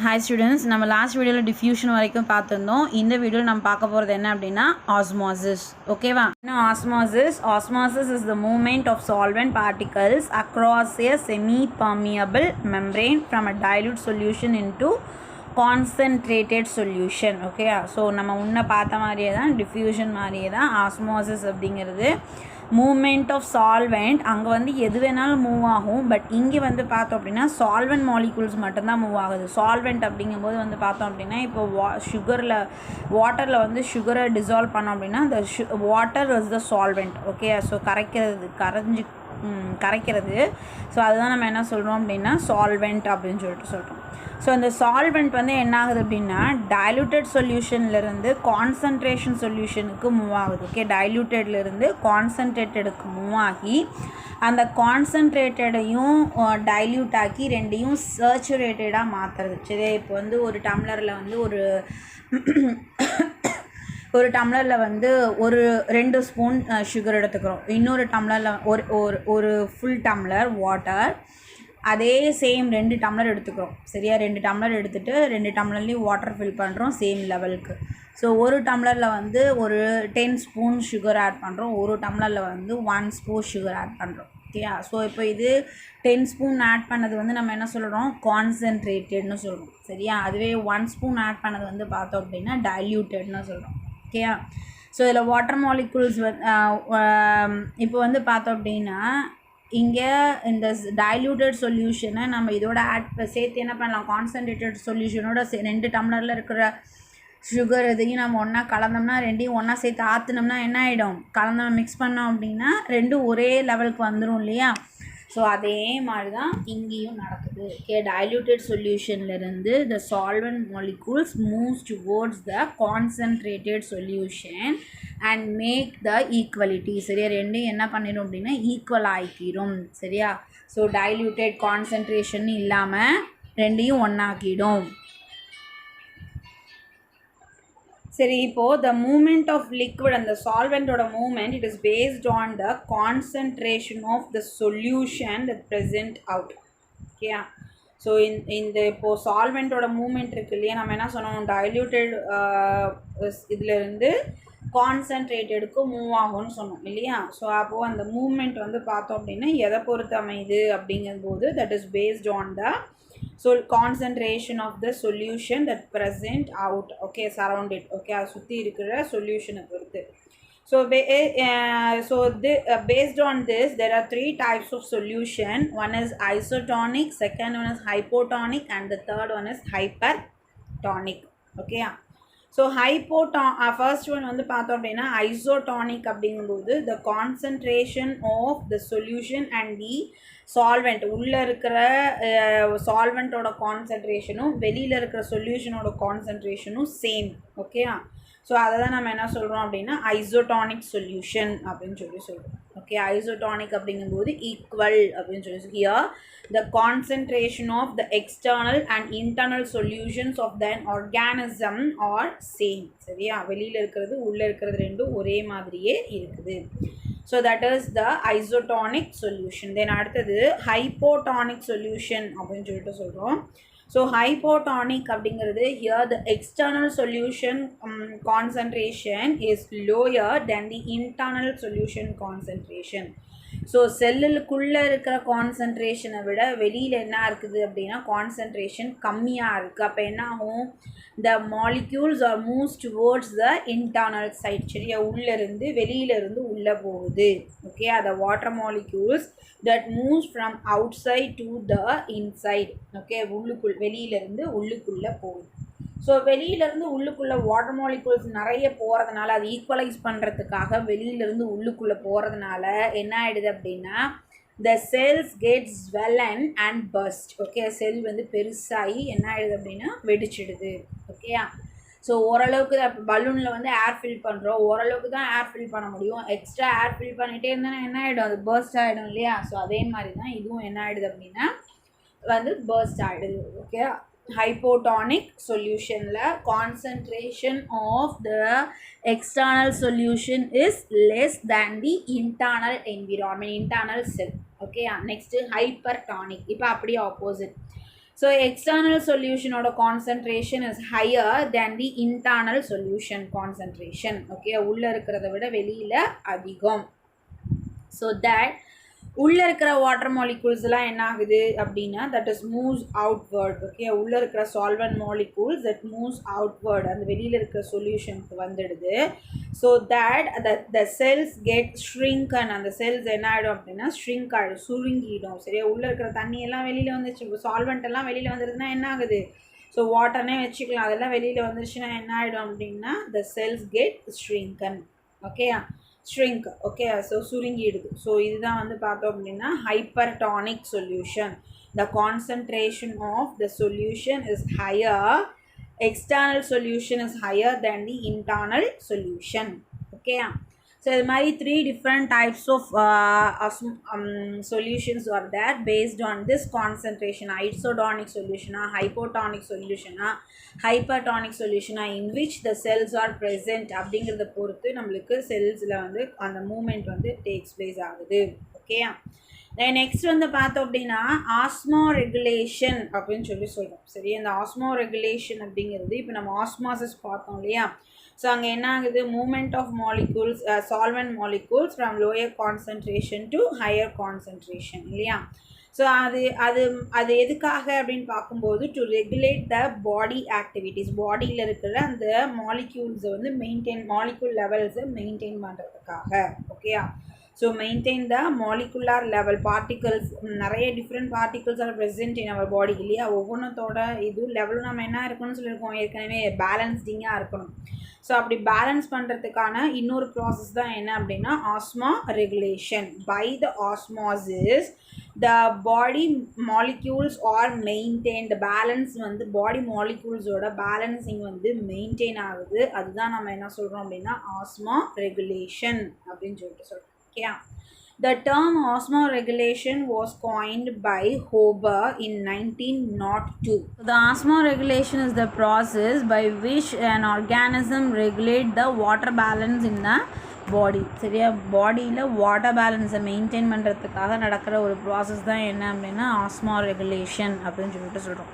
Hi students, நம்ம last வீடியோவில் diffusion வரைக்கும் பார்த்துருந்தோம். இந்த வீடியோவில் நம்ம பார்க்க போகிறது என்ன அப்படின்னா ஆஸ்மாசிஸ். ஓகேவா? Osmosis is the movement of solvent particles across a semi-permeable membrane from a dilute solution into concentrated solution. Okay, so நம்ம முன்ன பார்த்த மாதிரியே தான் டிஃப்யூஷன் மாதிரியே தான் ஆஸ்மாசிஸ் அப்படிங்கிறது. மூமெண்ட் ஆஃப் சால்வெண்ட் அங்கே வந்து எது வேணாலும் மூவ் ஆகும். பட் இங்கே வந்து பார்த்தோம் அப்படின்னா சால்வெண்ட் மாலிகூல்ஸ் மட்டும்தான் மூவ் ஆகுது. சால்வெண்ட் அப்படிங்கும்போது வந்து பார்த்தோம் அப்படின்னா இப்போ வாட்டரில் வந்து சுகரை டிசால்வ் பண்ணோம் அப்படின்னா அந்த water is the solvent. Okay, so கரைக்கிறது. ஸோ அதுதான் நம்ம என்ன சொல்கிறோம் அப்படின்னா சால்வெண்ட் அப்படின்னு சொல்கிறோம். ஸோ இந்த சால்வெண்ட் வந்து என்ன ஆகுது அப்படின்னா டைலூட்டட் சொல்யூஷன்லேருந்து கான்சன்ட்ரேஷன் சொல்யூஷனுக்கு மூவ் ஆகுது. ஓகே, டைலூட்டட்லேருந்து கான்சன்ட்ரேட்டடுக்கு மூவ் ஆகி அந்த கான்சன்ட்ரேட்டடையும் டைல்யூட் ஆக்கி ரெண்டையும் சேச்சுரேட்டடாக மாற்றுறது. சரியா? இப்போ வந்து ஒரு டம்ளரில் வந்து ஒரு டம்ளரில் வந்து ஒரு 2 ஸ்பூன் சுகர் எடுத்துக்கிறோம். இன்னொரு டம்ளரில் ஒரு ஃபுல் டம்ளர் வாட்டர், அதே சேம் 2 டம்ளர் எடுத்துக்கிறோம். சரியா? 2 டம்ளர் எடுத்துகிட்டு 2 டம்ளர்லேயும் வாட்டர் ஃபில் பண்ணுறோம் சேம் லெவலுக்கு. ஸோ ஒரு டம்ளரில் வந்து ஒரு 10 ஸ்பூன் சுகர் ஆட் பண்ணுறோம், ஒரு டம்ளரில் வந்து 1 ஸ்பூன் சுகர் ஆட் பண்ணுறோம். ஓகேயா? ஸோ இப்போ இது 10 ஸ்பூன் ஆட் பண்ணது வந்து நம்ம என்ன சொல்கிறோம், கான்சன்ட்ரேட்டட்னு சொல்கிறோம். சரியா? அதுவே 1 ஸ்பூன் ஆட் பண்ணது வந்து பார்த்தோம் அப்படின்னா டைல்யூட்டட்னு சொல்கிறோம். ஓகேயா? ஸோ இதில் வாட்டர் மாலிகூல்ஸ் இப்போ வந்து பார்த்தோம் அப்படின்னா இங்கே இந்த டைல்யூட்டட் சொல்யூஷனை நம்ம இதோட சேர்த்து என்ன பண்ணலாம், கான்சன்ட்ரேட்டட் சொல்யூஷனோட 2 டம்ளரில் இருக்கிற சுகர் இதையும் நம்ம ஒன்றா கலந்தோம்னா, ரெண்டையும் ஒன்றா சேர்த்து ஆற்றுனோம்னா என்ன ஆகிடும், கலந்தோம் மிக்ஸ் பண்ணோம் அப்படின்னா 2 ஒரே லெவலுக்கு வந்துடும் இல்லையா? ஸோ அதே மாதிரி தான் இங்கேயும் நடக்குது. ஓகே, டைல்யூட்டட் சொல்யூஷன்லேருந்து the solvent molecules moves towards the concentrated solution and make the equality. சரியா? ரெண்டையும் என்ன பண்ணிடும் அப்படின்னா ஈக்குவல் ஆக்கிடும். சரியா? ஸோ டைல்யூட்டட் கான்சன்ட்ரேஷன் இல்லாமல் ரெண்டையும் ஒன்றாக்கிடும். சரி, இப்போது த மூமெண்ட் ஆஃப் லிக்விட் அந்த சால்வெண்ட்டோட movement it is based on the concentration of the solution that present out. ஓகேயா? ஸோ இந்த இப்போது சால்வெண்ட்டோட மூமெண்ட் இருக்குது இல்லையா, நம்ம என்ன சொன்னோம், டைல்யூட்டட் இதிலேருந்து கான்சன்ட்ரேட்டடுக்கு மூவ் ஆகும்னு சொன்னோம் இல்லையா? ஸோ அப்போது அந்த மூமெண்ட் வந்து பார்த்தோம் அப்படின்னா எதை பொறுத்து அமையுது அப்படிங்கும்போது that is based on the concentration of the solution that present out. Okay, surround it. Okay, சுற்றி இருக்கிற சொல்யூஷனை பொறுத்து. Based on this there are 3 types of solution. One is isotonic, second one is hypotonic, and the third one is hypertonic. Okay, so first one வந்து பார்த்தோம் அப்படின்னா isotonic அப்படிங்கும்போது the concentration of the solution and the solvent, உள்ளே இருக்கிற சால்வெண்ட்டோட கான்சன்ட்ரேஷனும் வெளியில் இருக்கிற சொல்யூஷனோட கான்சன்ட்ரேஷனும் same. ஓகேயா? So அதை தான் நம்ம என்ன சொல்கிறோம் அப்படின்னா ஐசோடானிக் சொல்யூஷன் அப்படின்னு சொல்கிறோம். ஓகே, ஐசோடானிக் அப்படிங்கும்போது ஈக்குவல் அப்படின்னு சொல்லி. Here the concentration of the external and internal solutions of the organism are same. சரியா? வெளியில் இருக்கிறது உள்ளே இருக்கிறது ரெண்டும் ஒரே மாதிரியே இருக்குது. So that is the isotonic solution. Then அடுத்தது ஹைப்போடானிக் சொல்யூஷன் அப்படின்னு சொல்லிட்டு சொல்கிறோம். ஸோ ஹைப்போடானிக் அப்படிங்கிறது here the external solution concentration is lower then the internal solution concentration. So செல்லுக்குள்ளே இருக்கிற கான்சன்ட்ரேஷனை விட வெளியில் என்ன இருக்குது அப்படின்னா கான்சன்ட்ரேஷன் கம்மியாக இருக்குது. அப்போ என்ன ஆகும், the molecules are moves towards the internal side. சரியா? உள்ளேருந்து வெளியிலேருந்து உள்ளே போகுது. ஓகே, அந்த water molecules that moves from outside to the inside. Okay, வெளியிலேருந்து உள்ளுக்குள்ளே போகுது. ஸோ வெளியிலேருந்து உள்ளுக்குள்ளே வாட்டர் மாலிகூல்ஸ் நிறைய போகிறதுனால அது ஈக்குவலைஸ் பண்ணுறதுக்காக வெளியிலேருந்து உள்ளுக்குள்ளே போகிறதுனால என்ன ஆகிடுது அப்படின்னா the cells gets swollen and burst. Okay, cell வந்து பெருசாகி என்ன ஆகிடுது அப்படின்னா வெடிச்சிடுது. ஓகேயா? ஸோ ஓரளவுக்கு பலூனில் வந்து ஏர் ஃபில் பண்ணுறோம், ஓரளவுக்கு தான் ஏர் ஃபில் பண்ண முடியும். எக்ஸ்ட்ரா ஏர் ஃபில் பண்ணிகிட்டே இருந்தால் என்ன ஆகிடும், அது பர்ஸ்ட் ஆகிடும் இல்லையா? ஸோ அதே மாதிரி தான் இதுவும் என்ன ஆகிடுது அப்படின்னா வந்து பர்ஸ்ட் ஆகிடுது. Okay, hypotonic solution la concentration of the external solution is less than the internal environment, internal cell. Okay, next hypertonic. இப்போ அப்படியே opposite. So external solution or concentration is higher than the internal solution concentration. Okay, உள்ள இருக்கிறத விட வெளியில அதிகம். So that உள்ள இருக்கிற water மாலிகூல்ஸ்லாம் என்ன ஆகுது அப்படின்னா that is moves outward. Okay, உள்ள இருக்கிற solvent molecules that moves outward, அந்த வெளியில் இருக்கிற சொல்யூஷனுக்கு வந்துடுது. So that the cells get shrunken. அந்த செல்ஸ் என்ன ஆகிடும் அப்படின்னா shrink ஆகிடும், சுருங்கிடும். சரியா, உள்ளே இருக்கிற தண்ணியெல்லாம் வெளியில் வந்துச்சு, சால்வெண்ட் எல்லாம் வெளியில் வந்துடுதுன்னா என்ன ஆகுது, ஸோ வாட்டர்னே வச்சுக்கலாம், அதெல்லாம் வெளியில் வந்துருச்சுன்னா என்ன ஆகிடும் அப்படின்னா the cells get shrunken. Okay, shrink. Okay, so சுருங்கிடுது. ஸோ இதுதான் வந்து பார்த்தோம் அப்படின்னா hypertonic solution. The concentration of the solution is higher, external solution is higher than the internal solution. Okay, so இது மாதிரி 3 different types of solutions are there based on this concentration. Isotonic solution, hypotonic solution, hypertonic solution, in which the cells are present அப்படிங்கிறத பொறுத்து நம்மளுக்கு செல்ஸில் வந்து அந்த moment வந்து takes place ஆகுது. Okay, next வந்து பார்த்தோம் அப்படின்னா ஆஸ்மோ ரெகுலேஷன் அப்படின்னு சொல்கிறோம். சரி, அந்த ஆஸ்மோ ரெகுலேஷன் அப்படிங்கிறது இப்போ நம்ம ஆஸ்மாசிஸ் பார்த்தோம் இல்லையா, ஸோ அங்கே என்ன ஆகுது, movement of molecules, solvent molecules from lower concentration to higher concentration இல்லையா. ஸோ அது எதுக்காக அப்படின்னு பார்க்கும்போது to regulate the body activities, பாடியில் இருக்கிற அந்த மாலிக்யூல்ஸை வந்து மெயின்டைன், மாலிக்யூல் லெவல்ஸை மெயின்டைன் பண்ணுறதுக்காக. ஓகேயா, so maintain the molecular level, particles, நிறைய different particles are present in our body இல்லையா, ஒவ்வொன்றத்தோட இது லெவலும் நம்ம என்ன இருக்கணும்னு சொல்லியிருக்கோம் ஏற்கனவே, பேலன்ஸ்டிங்காக இருக்கணும். ஸோ அப்படி பேலன்ஸ் பண்ணுறதுக்கான இன்னொரு ப்ராசஸ் தான் என்ன அப்படின்னா osmoregulation. By the osmosis the body molecules are maintain, the balance வந்து பாடி மாலிக்யூல்ஸோட பேலன்சிங் வந்து மெயின்டைன் ஆகுது. அதுதான் நம்ம என்ன சொல்கிறோம் அப்படின்னா ஆஸ்மா ரெகுலேஷன் அப்படின்னு சொல்கிறோம். Yeah. The term osmoregulation was coined by Hober in 1902. The osmoregulation is the process by which an organism regulates the water balance in the body. சரியா, பாடியில் வாட்டர் பேலன்ஸை மெயின்டைன் பண்ணுறதுக்காக நடக்கிற ஒரு ப்ராசஸ் தான் என்ன அப்படின்னா ஆஸ்மோ ரெகுலேஷன் அப்படின்னு சொல்கிறோம்.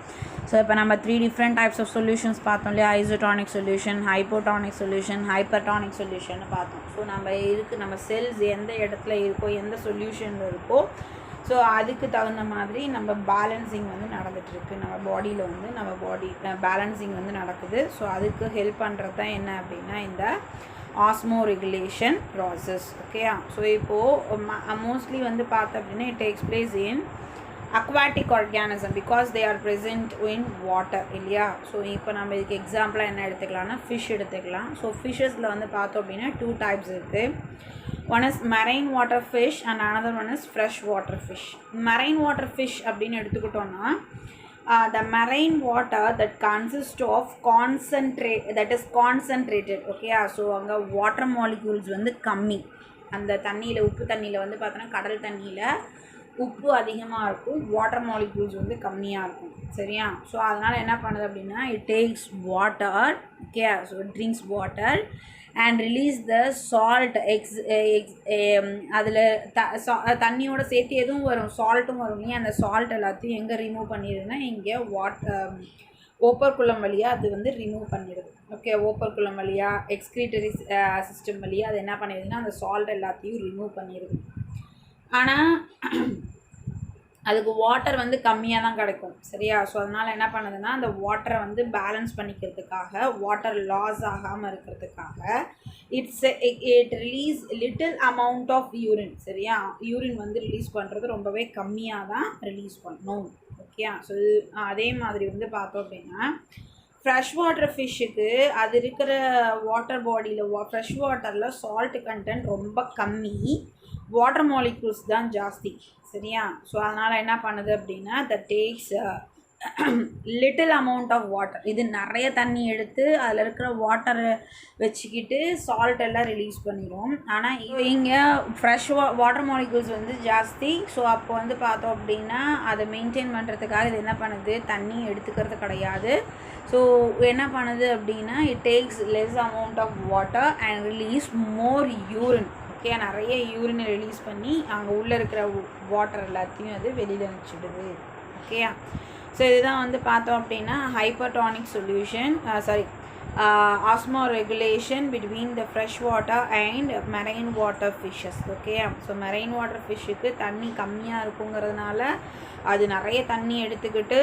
ஸோ இப்போ நம்ம 3 different types of solutions பார்த்தோம் இல்லையா, isotonic solution, hypotonic solution, hypertonic solution பார்த்தோம். ஸோ நம்ம செல்ஸ் எந்த இடத்துல இருக்கோ, எந்த சொல்யூஷனில் இருக்கோ, ஸோ அதுக்கு தகுந்த மாதிரி நம்ம பேலன்சிங் வந்து நடந்துகிட்ருக்கு, நம்ம பாடியில் வந்து நம்ம பாடி பேலன்சிங் வந்து நடக்குது. ஸோ அதுக்கு ஹெல்ப் பண்ணுறது தான் என்ன அப்படின்னா இந்த ஆஸ்மோ ரெகுலேஷன் ப்ராசஸ். ஓகேயா, ஸோ இப்போது மோஸ்ட்லி வந்து பார்த்தோம் அப்படின்னா it takes place in aquatic organism because they are present in water இல்லையா. ஸோ இப்போ நம்ம இதுக்கு எக்ஸாம்பிளாக என்ன எடுத்துக்கலாம்னா ஃபிஷ் எடுத்துக்கலாம். ஸோ ஃபிஷ்ஷஸில் வந்து பார்த்தோம் அப்படின்னா 2 types இருக்குது. One is marine water fish and another one is fresh water fish. Marine water fish அப்படின்னு எடுத்துக்கிட்டோன்னா the marine water that consists of concentrated. Okay, so அங்கே வாட்டர் மாலிக்யூல்ஸ் வந்து கம்மி. அந்த தண்ணியில், உப்பு தண்ணியில் வந்து பார்த்தோன்னா கடல் தண்ணியில் உப்பு அதிகமாக இருக்கும், வாட்டர் மாலிக்யூல்ஸ் வந்து கம்மியாக இருக்கும். சரியா, ஸோ அதனால் என்ன பண்ணுது அப்படின்னா it tax water. Okay, so it drinks water and release the salt. அதில் தண்ணியோட சேர்த்து எதுவும் வரும், சால்ட்டும் வரும் இல்லையா. அந்த சால்ட் எல்லாத்தையும் எங்கே ரிமூவ் பண்ணிடுதுன்னா இங்கே ஓப்பர்குளம் வழியாக அது வந்து ரிமூவ் பண்ணிடுது. ஓகே, ஓப்பர்குளம் வழியாக எக்ஸ்க்ரீட்டரி சிஸ்டம் வழியாக அது என்ன பண்ணிடுதுன்னா அந்த சால்ட் எல்லாத்தையும் ரிமூவ் பண்ணிடுது. ஆனால் அதுக்கு வாட்டர் வந்து கம்மியாக தான் கிடைக்கும். சரியா, ஸோ அதனால் என்ன பண்ணுதுன்னா அந்த வாட்டரை வந்து பேலன்ஸ் பண்ணிக்கிறதுக்காக, வாட்டர் லாஸ் ஆகாமல் இருக்கிறதுக்காக it release little amount of urine. சரியா, யூரின் வந்து ரிலீஸ் பண்ணுறது ரொம்பவே கம்மியாக தான் ரிலீஸ் பண்ணணும். ஓகே, ஸோ அதே மாதிரி வந்து பார்த்தோம் அப்படின்னா ஃப்ரெஷ் வாட்டர் ஃபிஷ்ஷுக்கு அது இருக்கிற வாட்டர் பாடியில் ஃப்ரெஷ் வாட்டரில் சால்ட் கண்டென்ட் ரொம்ப கம்மி, வாட்டர் மாலிக்யூல்ஸ் தான் ஜாஸ்தி. சரியா, ஸோ அதனால் என்ன பண்ணுது அப்படின்னா the takes little amount of water. இது நிறைய தண்ணி எடுத்து அதில் இருக்கிற வாட்டரை வச்சுக்கிட்டு சால்ட் எல்லாம் ரிலீஸ் பண்ணிடும். ஆனால் இங்கே ஃப்ரெஷ் வாட்டர் மாலிக்யூல்ஸ் வந்து ஜாஸ்தி. ஸோ அப்போ வந்து பார்த்தோம் அப்படின்னா அதை மெயின்டைன் பண்ணுறதுக்காக இது என்ன பண்ணுது, தண்ணி எடுத்துக்கிறது கிடையாது. ஸோ என்ன பண்ணுது அப்படின்னா it takes less amount of water and release more urine. Okay, நிறைய யூரினை ரிலீஸ் பண்ணி அங்கே உள்ளே இருக்கிற வாட்டர் எல்லாத்தையும் அது வெளியில் அனுப்பிச்சிடுது. ஓகேயா, ஸோ இதுதான் வந்து பார்த்தோம் அப்படின்னா hypertonic solution osmoregulation between the fresh water and marine water fishes. Okay, so marine water ஃபிஷ்ஷுக்கு தண்ணி கம்மியாக இருக்குங்கிறதுனால அது நிறைய தண்ணி எடுத்துக்கிட்டு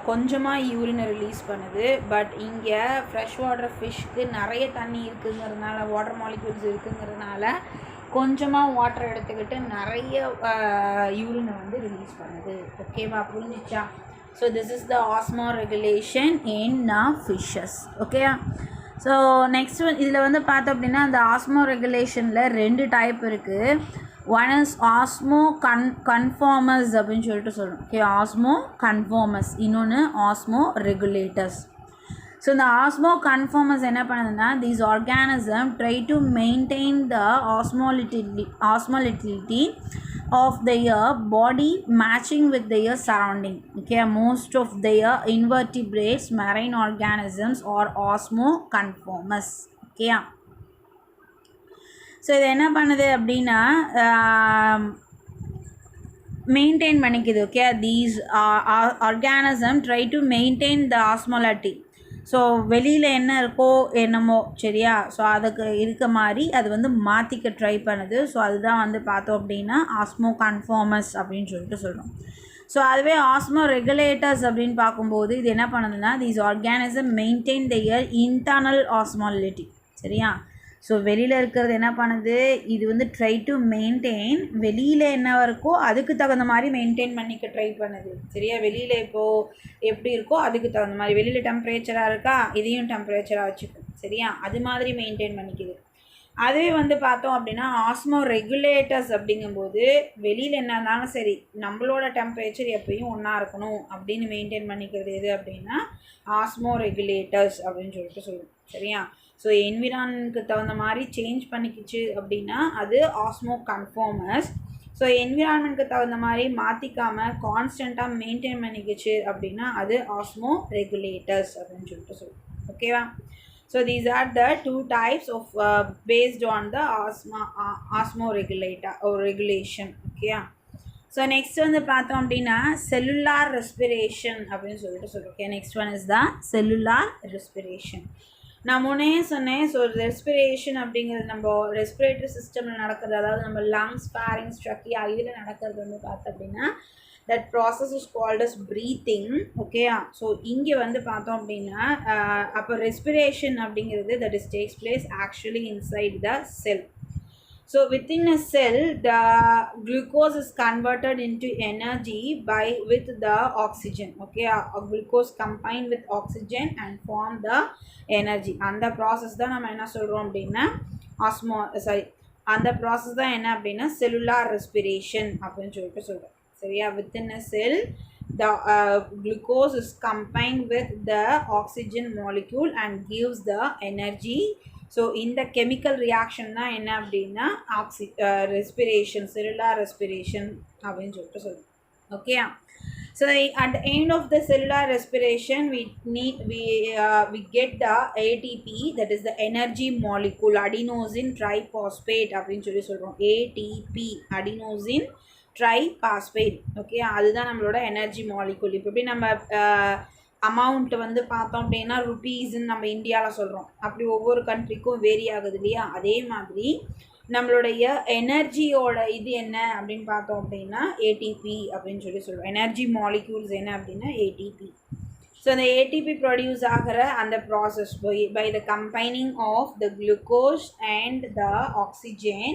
கொஞ்சமாக யூரினை ரிலீஸ் பண்ணுது. பட் இங்கே ஃப்ரெஷ் வாட்டர் ஃபிஷ்க்கு நிறைய தண்ணி இருக்குங்கிறதுனால, வாட்டர் மாலிக்யூல்ஸ் இருக்குங்கிறதுனால கொஞ்சமாக வாட்டர் எடுத்துக்கிட்டு நிறைய யூரினை வந்து ரிலீஸ் பண்ணுது. ஓகேவா, புரிஞ்சிச்சா? So this is the osmoregulation in fishes. Okay, so next இதில் வந்து பார்த்தோம் அப்படின்னா அந்த osmoregulationல 2 டைப் இருக்குது. ஒன் இஸ் osmoconformers அப்படின்னு சொல்லிட்டு சொல்கிறோம். ஓகே, osmoconformers, இன்னொன்று osmoregulators. ஸோ இந்த osmoconformers என்ன பண்ணுதுன்னா, these organisms try to maintain the osmolality of their body matching with their surrounding. Okay, most of their invertebrates, marine organisms are osmoconformers. Okay, so இது என்ன பண்ணுது அப்படின்னா மெயின்டைன் பண்ணிக்குது. Okay, these organism try to maintain the osmolarity. So வெளியில் என்ன இருக்கோ என்னமோ, சரியா, ஸோ அதுக்கு இருக்க மாதிரி அது வந்து மாற்றிக்க ட்ரை பண்ணுது. ஸோ அதுதான் வந்து பார்த்தோம் அப்படின்னா osmoconformers அப்படின்னு சொல்லிட்டு சொல்கிறோம். ஸோ அதுவே osmoregulators அப்படின்னு பார்க்கும்போது இது என்ன பண்ணுதுன்னா, these organism maintain their internal osmolality. சரியா, ஸோ வெளியில் இருக்கிறது என்ன பண்ணுது, இது வந்து ட்ரை டு மெயின்டைன், வெளியில் என்ன இருக்கோ அதுக்கு தகுந்த மாதிரி மெயின்டைன் பண்ணிக்க ட்ரை பண்ணுது. சரியா, வெளியில் இப்போது எப்படி இருக்கோ அதுக்கு தகுந்த மாதிரி, வெளியில் டெம்பரேச்சராக இருக்கா, இதையும் டெம்பரேச்சராக வச்சுக்கும். சரியா, அது மாதிரி மெயின்டைன் பண்ணிக்குது. அதுவே வந்து பார்த்தோம் அப்படின்னா osmoregulators அப்படிங்கும்போது வெளியில் என்ன இருந்தாலும் சரி நம்மளோட டெம்பரேச்சர் எப்பயும் ஒன்றா இருக்கணும் அப்படின்னு மெயின்டைன் பண்ணிக்கிறது எது அப்படின்னா osmoregulators அப்படின்னு சொல்லிட்டு சொல்லுவோம். சரியா, ஸோ என்விரான்மெண்ட்டுக்கு தகுந்த மாதிரி சேஞ்ச் பண்ணிக்கிச்சு அப்படின்னா அது osmoconformers. ஸோ என்விரான்மெண்ட்டுக்கு தகுந்த மாதிரி மாற்றிக்காமல் கான்ஸ்டண்ட்டாக மெயின்டைன் பண்ணிக்கிச்சு அப்படின்னா அது osmoregulators அப்படின்னு சொல்லிட்டு சொல்லுவோம். ஓகேவா, so these are the 2 types of based on the osmoregulator or regulation. Okay, so next வந்து பார்த்தோம் அப்படின்னா cellular respiration அப்படின்னு சொல்லிட்டு சொல்கிறோம். Okay, next one is the cellular respiration. நான் முன்னே சொன்னேன், ஸோ ரெஸ்பிரேஷன் அப்படிங்கிறது நம்ம ரெஸ்பிரேட்டரி சிஸ்டமில் நடக்கிறது, அதாவது நம்ம லங்ஸ், ஃபேரிங்ஸ், ட்ரக்கியா இதில் நடக்கிறது வந்து பார்த்தோம் அப்படின்னா that process is called as breathing. Okay, so இங்கே வந்து பார்த்தோம் அப்படின்னா அப்போ ரெஸ்பிரேஷன் அப்படிங்கிறது that is takes place actually inside the cell. So within a cell the glucose is converted into energy with the oxygen. Okay, glucose combined with oxygen and form the energy. அந்த process தான் நம்ம என்ன சொல்கிறோம் அப்படின்னா அந்த process தான் என்ன அப்படின்னா செல்லுலார் ரெஸ்பிரேஷன் அப்படின்னு சொல்லிட்டு சொல்கிறோம். சரியா, within a cell the glucose is combined with the oxygen molecule and gives the energy. So இந்த கெமிக்கல் ரியாக்ஷன் தான் என்ன அப்படின்னா ரெஸ்பிரேஷன், செல்லுலார் ரெஸ்பிரேஷன் அப்படின்னு சொல்லிட்டு சொல்லுவோம். Okay, so at the end of the cellular respiration we get the ATP, that is the energy molecule, adenosine triphosphate அப்படின்னு சொல்லி சொல்கிறோம். ATP, adenosine triphosphate. ஓகே, அதுதான் நம்மளோட எனர்ஜி மாலிகுல். இப்போ எப்படி நம்ம அமௌண்ட் வந்து பார்த்தோம் அப்படின்னா ருபீஸ்ன்னு நம்ம இந்தியாவில் சொல்கிறோம், அப்படி ஒவ்வொரு கண்ட்ரிக்கும் வேரி ஆகுது இல்லையா, அதே மாதிரி நம்மளுடைய எனர்ஜியோட இது என்ன அப்படின்னு பார்த்தோம் அப்படின்னா ஏடிபி அப்படின்னு சொல்லி சொல்லுவோம். எனர்ஜி மாலிக்யூல்ஸ் என்ன அப்படின்னா ஏடிபி. ஸோ அந்த ஏடிபி ப்ரொடியூஸ் ஆகிற அந்த process by the combining of the glucose and the oxygen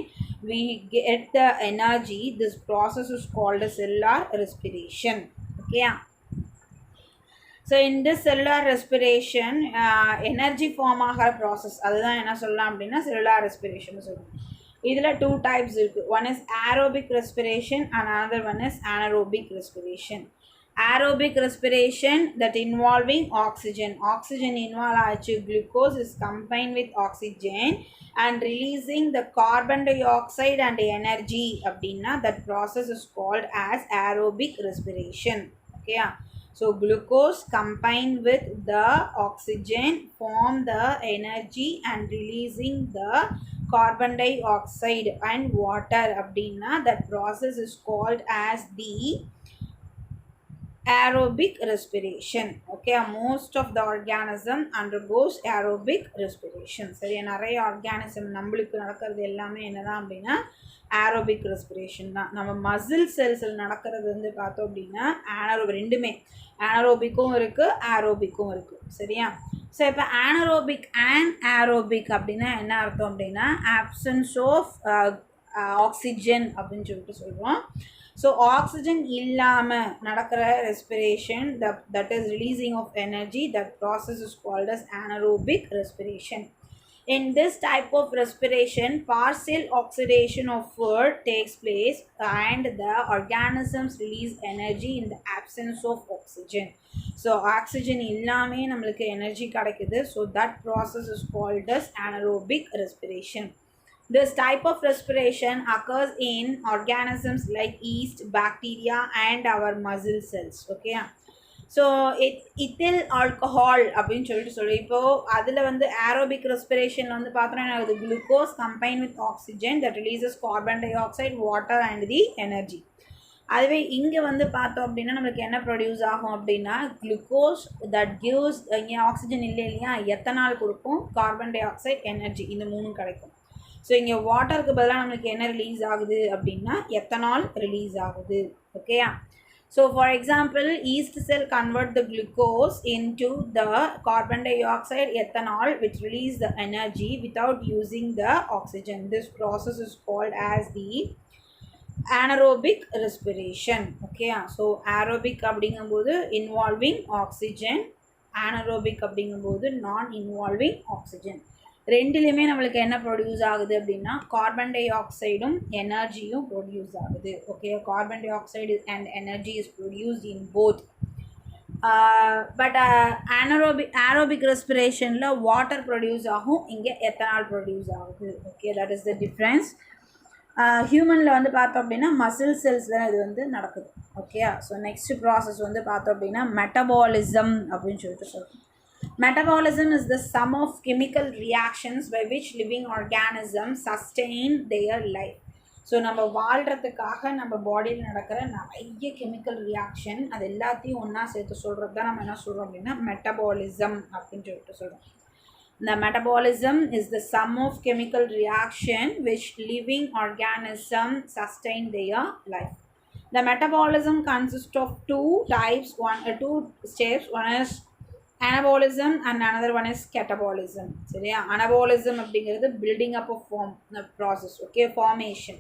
we get the energy. This process is called a cellular respiration. Okay, so in this cellular respiration energy form ஆகிற process அதுதான் என்ன சொல்லலாம் அப்படின்னா cellular respiration சொல்லுவோம். இதில் 2 types இருக்குது. One is aerobic respiration and another one is anaerobic respiration. Aerobic respiration that involving oxygen involve ஆச்சு, glucose is combined with oxygen and releasing the carbon dioxide and energy அப்படின்னா that process is called as aerobic respiration. Okay, so glucose combined with the oxygen form the energy and releasing the carbon dioxide and water அப்படின்னா that process is called as the aerobic respiration. Okay, most of the organism undergoes aerobic respiration. சரி, நிறைய organism நம்மளுக்கு நடக்கிறது எல்லாமே என்னதான் அப்படின்னா aerobic respiration தான். நம்ம மசில் செல்ஸில் நடக்கிறது வந்து பார்த்தோம் அப்படின்னா ரெண்டுமே anaerobic-ம் இருக்குது aerobic-ம் இருக்குது. சரியா? ஸோ இப்போ anaerobic and aerobic அப்படின்னா என்ன அர்த்தம் அப்படின்னா absence of oxygen அப்படின்னு சொல்லிட்டு சொல்கிறோம். ஸோ ஆக்சிஜன் இல்லாமல் நடக்கிற respiration that is releasing of energy, that process is called as anaerobic respiration. In this type of respiration, partial oxidation of food takes place and the organisms release energy in the absence of oxygen. So oxygen illame namalukku energy kadakudhu, so that process is called as anaerobic respiration. This type of respiration occurs in organisms like yeast, bacteria and our muscle cells. Okay. So இத்தில் alcohol அப்படின்னு சொல்லிட்டு இப்போது அதில் வந்து aerobic ரெஸ்பிரேஷனில் வந்து பார்த்தோன்னா அது glucose combine with oxygen that releases carbon di oxide water and the energy. அதுவே இங்கே வந்து பார்த்தோம் அப்படின்னா நம்மளுக்கு என்ன ப்ரொடியூஸ் ஆகும் அப்படின்னா குளுக்கோஸ் தட் கிவ்ஸ், இங்கே ஆக்சிஜன் இல்லை இல்லையா, எத்தனால் கொடுக்கும், கார்பன் டை ஆக்சைடு, எனர்ஜி, இந்த மூணும் கிடைக்கும். ஸோ இங்கே வாட்டருக்கு பதிலாக நம்மளுக்கு என்ன ரிலீஸ் ஆகுது அப்படின்னா எத்தனால் ரிலீஸ் ஆகுது. ஓகேயா? So for example, yeast cell convert the glucose into the carbon dioxide ethanol which release the energy without using the oxygen. This process is called as the anaerobic respiration. Okay, so aerobic அப்படிங்கும்போது involving oxygen, anaerobic அப்படிங்கும்போது non involving oxygen. ரெண்டுலேயுமே நம்மளுக்கு என்ன produce ஆகுது அப்படின்னா carbon tie ஆக்சைடும் எனர்ஜியும் produce ஆகுது. Okay, carbon dioxide and energy is produced in both. But aerobic ரெஸ்பிரேஷனில் வாட்டர் ப்ரொடியூஸ் ஆகும், இங்கே எத்தனால் ப்ரொடியூஸ் ஆகுது. Okay, that is the difference. ஹியூமனில் வந்து பார்த்தோம் அப்படின்னா மசில் செல்ஸில் இது வந்து நடக்குது. ஓகே, ஸோ நெக்ஸ்ட் ப்ராசஸ் வந்து பார்த்தோம் அப்படின்னா மெட்டபாலிசம் அப்படின்னு சொல்லிட்டு சொல்கிறோம். Metabolism is the sum of chemical reactions by which living organisms sustain their life. So நம்ம வாழ்கிறதுக்காக நம்ம பாடியில் நடக்கிற நிறைய கெமிக்கல் ரியாக்ஷன் அது எல்லாத்தையும் ஒன்றா சேர்த்து சொல்கிறது தான் நம்ம என்ன சொல்கிறோம் அப்படின்னா மெட்டபாலிசம் அப்படின்னு சொல்லிட்டு சொல்கிறோம். The metabolism is the sum of chemical reaction which living organisms sustain their life. The metabolism consists of two steps. One is anabolism and another one is catabolism. சரியா? anabolism அப்படிங்கிறது building up of process. Okay, formation.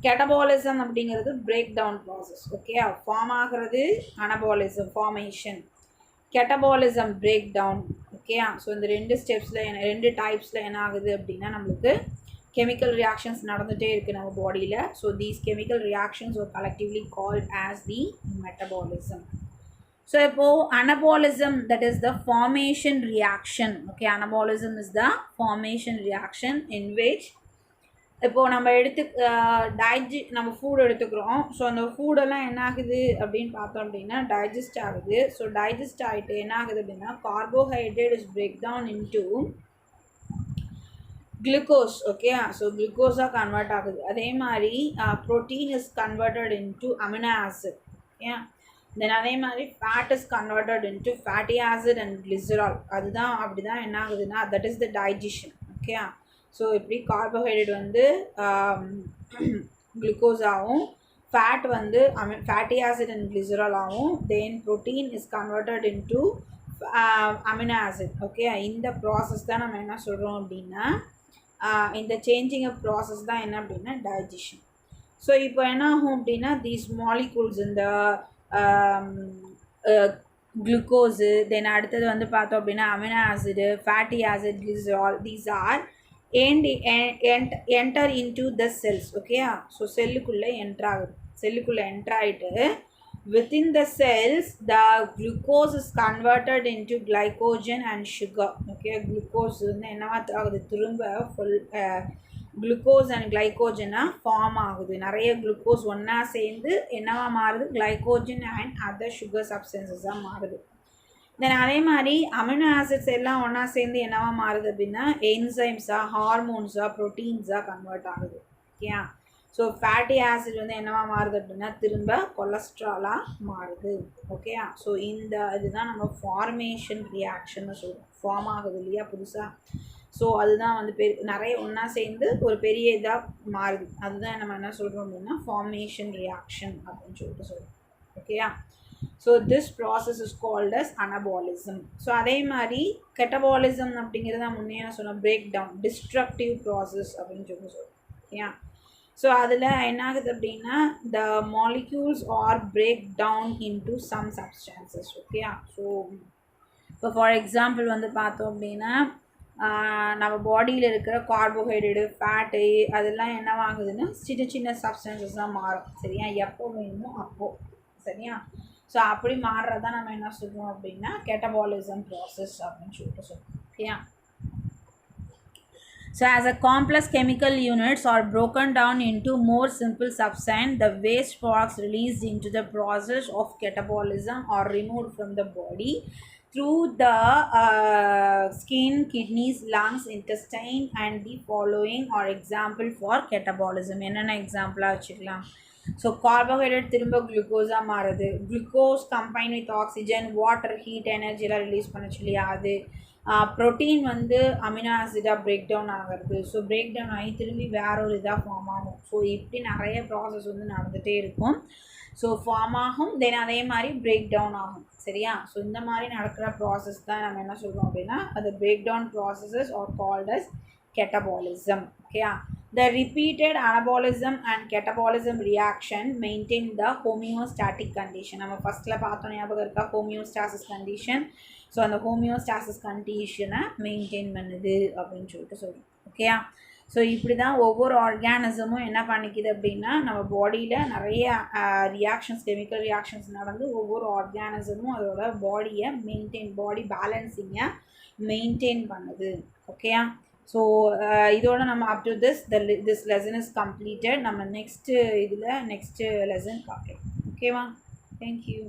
catabolism அப்படிங்கிறது breakdown process. Okay, form ஆகிறது anabolism formation, catabolism breakdown. Okay, so இந்த ரெண்டு ஸ்டெப்ஸில் ரெண்டு டைப்ஸில் என்ன ஆகுது அப்படின்னா நம்மளுக்கு chemical reactions நடந்துகிட்டே இருக்குது நம்ம பாடியில். So these chemical reactions were collectively called as the metabolism. So இப்போது anabolism, that is the formation reaction. Okay, anabolism is the formation reaction in which இப்போது நம்ம ஃபுட் எடுத்துக்கிறோம். ஸோ அந்த ஃபுடெல்லாம் என்ன ஆகுது அப்படின்னு பார்த்தோம் அப்படின்னா டைஜஸ்ட் ஆகுது. ஸோ டைஜஸ்ட் ஆகிட்டு என்ன ஆகுது அப்படின்னா carbohydrate is break down into glucose. Okay, so குளுக்கோஸாக கன்வெர்ட் ஆகுது. அதே மாதிரி protein is converted into amino acid. Okay, then அதே மாதிரி fat is converted into fatty acid and glycerol. அதுதான் அப்படி தான் என்ன ஆகுதுன்னா that is the digestion. Okay, so இப்படி கார்போஹைட்ரேட் வந்து குளுக்கோஸ் ஆகும், ஃபேட் வந்து ஃபேட்டி ஆசிட் அண்ட் கிளிசரால் ஆகும், then protein is converted into amino acid. Okay, இந்த ப்ராசஸ் தான் நம்ம என்ன சொல்கிறோம் அப்படின்னா இந்த சேஞ்சிங் ஆஃப் ப்ராசஸ் தான் என்ன அப்படின்னா டைஜஷன். ஸோ இப்போ என்ன ஆகும் அப்படின்னா தீஸ் மாலிகூல்ஸ் இந்த குளுக்கோஸு, தென் அடுத்தது வந்து பார்த்தோம் அப்படின்னா amino acid, fatty acid, glycerol, these are enter into the cells. Okay, so செல்லுக்குள்ளே என்ட்ராகிட்டு within the cells the glucose is converted into glycogen and sugar. Okay, glucose வந்து என்னவா ஆகுது திரும்ப ஃபுல் குளுக்கோஸ் அண்ட் கிளைகோஜனாக ஃபார்ம் ஆகுது. நிறைய குளுக்கோஸ் ஒன்றா சேர்ந்து என்னவா மாறுது கிளைகோஜன் அண்ட் அதர் சுகர் சப்ஸ்டன்சஸாக மாறுது. தென் அதே மாதிரி அமினோ ஆசிட்ஸ் எல்லாம் ஒன்றா சேர்ந்து என்னவா மாறுது அப்படின்னா என்சைம்ஸாக, ஹார்மோன்ஸாக, ப்ரோட்டீன்ஸாக கன்வெர்ட் ஆகுது. ஓகே, ஸோ ஃபேட்டி ஆசிட் வந்து என்னவா மாறுது அப்படின்னா திரும்ப கொலஸ்ட்ராலாக மாறுது. ஓகே, ஸோ இந்த இதுதான் நம்ம ஃபார்மேஷன் ரியாக்ஷன்னு சொல்கிறோம். ஃபார்ம் ஆகுது இல்லையா புதுசாக. ஸோ அதுதான் வந்து நிறைய ஒன்றா சேர்ந்து ஒரு பெரிய இதாக மாறுது. அதுதான் நம்ம என்ன சொல்கிறோம் அப்படின்னா ஃபார்மேஷன் ரியாக்ஷன் அப்படின்னு சொல்லிட்டு சொல்கிறோம். ஓகேயா. So this process is called as anabolism. So அதே மாதிரி கெட்டபாலிசம் அப்படிங்கிறத முன்னே நான் சொன்னேன், பிரேக் டவுன், டிஸ்ட்ரக்டிவ் ப்ராசஸ் அப்படின்னு சொல்லி சொல்கிறோம். ஓகேயா. ஸோ அதில் என்ன ஆகுது அப்படின்னா the molecules are break down into some substances. ஓகேயா. ஸோ இப்போ ஃபார் எக்ஸாம்பிள் வந்து பார்த்தோம் அப்படின்னா நம்ம பாடியில் இருக்கிற கார்போஹைட்ரேட்டு, ஃபேட்டு அதெல்லாம் என்னவாகுதுன்னா சின்ன சின்ன சப்ஸ்டன்சஸ் தான் மாறும். சரியா, எப்போ வேணுமோ அப்போது. சரியா. ஸோ அப்படி மாறுறதான் நம்ம என்ன சொல்கிறோம் அப்படின்னா கெட்டபாலிசம் ப்ராசஸ் அப்படின்னு சொல்லிட்டு சொல்கிறோம். ஓகேயா. So as a complex chemical units are broken down into more simple substance, the waste products released into the process of catabolism are removed from the body through the skin, kidneys, lungs, intestine, and the following are example for catabolism. என்னென்ன எக்ஸாம்பிளாக வச்சுக்கலாம். So carbohydrate திரும்ப குளுக்கோஸாக மாறுது. Glucose combine with oxygen, water, heat, எனர்ஜியெலாம் release பண்ணுச்சு இல்லையா. அது ப்ரோட்டீன் வந்து அமினோ ஆசிடாக பிரேக் டவுன் ஆகிறது. ஸோ பிரேக் டவுன் ஆகி திரும்பி வேற ஒரு இதாக ஃபார்ம் ஆகும். ஸோ இப்படி நிறைய ப்ராசஸ் வந்து நடந்துகிட்டே இருக்கும். ஸோ ஃபார்ம் ஆகும், தென் அதே மாதிரி பிரேக் டவுன் ஆகும். சரியா. ஸோ இந்த மாதிரி நடக்கிற ப்ராசஸ் தான் நம்ம என்ன சொல்கிறோம் அப்படின்னா அது break down processes are called as catabolism. Okay. The repeated anabolism and catabolism reaction maintain the homeostatic condition. நம்ம ஃபர்ஸ்ட்ல பார்த்தோம் ஞாபகம் இருக்கா, homeostasis condition. ஸோ அந்த homeostasis condition-ஐ மெயின்டைன் பண்ணுது அப்படின்னு சொல்லிட்டு சொல்லுவோம். ஓகேயா. ஸோ இப்படி தான் ஒவ்வொரு ஆர்கானிசமும் என்ன பண்ணிக்குது அப்படின்னா நம்ம பாடியில் நிறைய ரியாக்ஷன்ஸ், கெமிக்கல் ரியாக்ஷன்ஸ் நடந்து ஒவ்வொரு ஆர்கானிசமும் அதோட பாடியை பாடி பேலன்சிங்கை மெயின்டைன் பண்ணுது. ஓகேயா. ஸோ இதோட நம்ம up to this lesson is completed. நம்ம நெக்ஸ்ட்டு இதில் நெக்ஸ்ட்டு லெசன் பார்க்கலாம். ஓகேவா. தேங்க்யூ.